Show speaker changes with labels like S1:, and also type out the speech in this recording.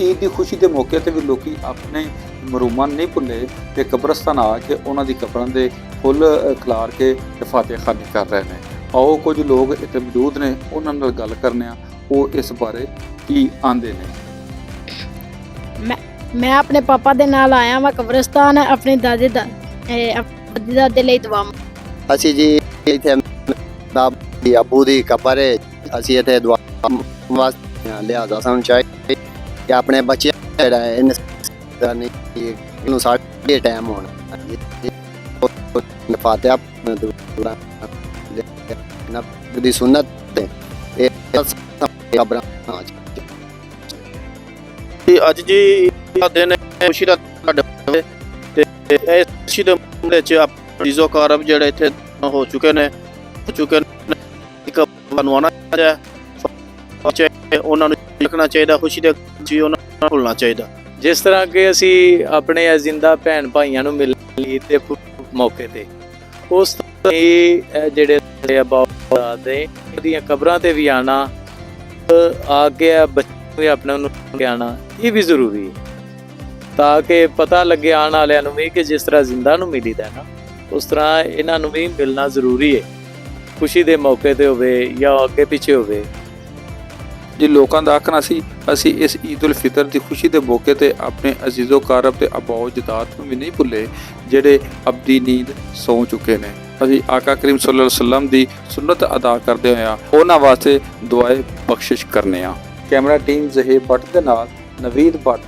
S1: ईद की खुशी के मौके पर भी लोग अपने मरूमां नहीं भुले तो कब्रस्तान आ के उन्होंने कब्रां दे फुल खिलार के फाते खानी कर रहे हैं। आओ कुछ लोग इतने मौजूद ने उन्होंने नाल गल करने वो इस बारे की आंदे ने।
S2: मैं अपने पापा दे नाल आया वा कब्रिस्तान अपने दादे दादे ਲਈ ਦੁਆ
S3: ਅਸੀਂ ਜੀ ਇੱਥੇ ਦਾਦੀ ਅਬੂ ਦੀ ਕਬਰ ਹੈ, ਅਸੀਂ ਇੱਥੇ ਦੁਆ ਵਾਸਤੇ ਲਿਆਜ਼ਾ ਸਾਨੂੰ ਚਾਹੀਦਾ ਕਿ ਆਪਣੇ ਬੱਚੇ ਜਿਹੜਾ ਹੈ ਇਹਨੂੰ ਸਾਡੇ ਟਾਈਮ ਹੋਣਾ ਫਾਤਿਹਾ ਦੀ ਸੁਨਨਤ ਤੇ ਇਹ ਕਬਰਾਂ
S4: ਅੱਜ ਜੀ ਦਿਨ ਖੁਸ਼ੀ ਦਾ ਤੇ ਇਸ ਖੁਸ਼ੀ ਦੇ ਮਾਮਲੇ 'ਚ ਅਜ਼ੀਜ਼ੋ ਕਾਰਬ ਜਿਹੜੇ ਇੱਥੇ ਹੋ ਚੁੱਕੇ ਨੇ ਇੱਕ ਬਣਵਾਉਣਾ ਚਾਹੀਦਾ, ਉਹਨਾਂ ਨੂੰ ਲਿਖਣਾ ਚਾਹੀਦਾ, ਖੁਸ਼ੀ ਦੇ ਜੀ ਉਹਨਾਂ ਨੂੰ ਭੁੱਲਣਾ ਚਾਹੀਦਾ।
S5: ਜਿਸ ਤਰ੍ਹਾਂ ਕਿ ਅਸੀਂ ਆਪਣੇ ਜ਼ਿੰਦਾ ਭੈਣ ਭਾਈਆਂ ਨੂੰ ਮਿਲਣ ਲਈ ਤੇ ਮੌਕੇ ਤੇ ਉਸ ਤਰ੍ਹਾਂ ਜਿਹੜੇ ਬਾਬਾ ਦੇ ਦੀਆਂ ਕਬਰਾਂ ਤੇ ਵੀ ਆਉਣਾ ਆ ਕੇ ਬੱਚੇ ਵੀ ਆਪਣੇ ਨੂੰ ਆਉਣਾ ਇਹ ਵੀ ਜ਼ਰੂਰੀ ਹੈ ਤਾਂ ਕਿ ਪਤਾ ਲੱਗੇ ਆਉਣ ਵਾਲਿਆਂ ਨੂੰ ਵੀ ਕਿ ਜਿਸ ਤਰ੍ਹਾਂ ਜ਼ਿੰਦਾ ਨੂੰ ਮਿਲੀਦਾ ਨਾ ਉਸ ਤਰ੍ਹਾਂ ਇਹਨਾਂ ਨੂੰ ਵੀ ਮਿਲਣਾ ਜ਼ਰੂਰੀ ਹੈ, ਖੁਸ਼ੀ ਦੇ ਮੌਕੇ ਤੇ ਹੋਵੇ ਜਾਂ ਅੱਗੇ ਪਿੱਛੇ ਹੋਵੇ।
S1: जी लोगों का आखना सी असी इस ईद उल फितर की खुशी के मौके पर अपने अजीज़ो कारब ते अबाओ जदाद भी नहीं भुले जेडे अबदी नींद सौ चुके हैं। असी आका करीम सल्लल्लाहु अलैहि वसल्लम की सुन्नत अदा करते हुए उन्होंने वास्ते दुआए बख्शिश करने। कैमरा टीम ज़हीर भट्ट के नाल नवीद भट्ट।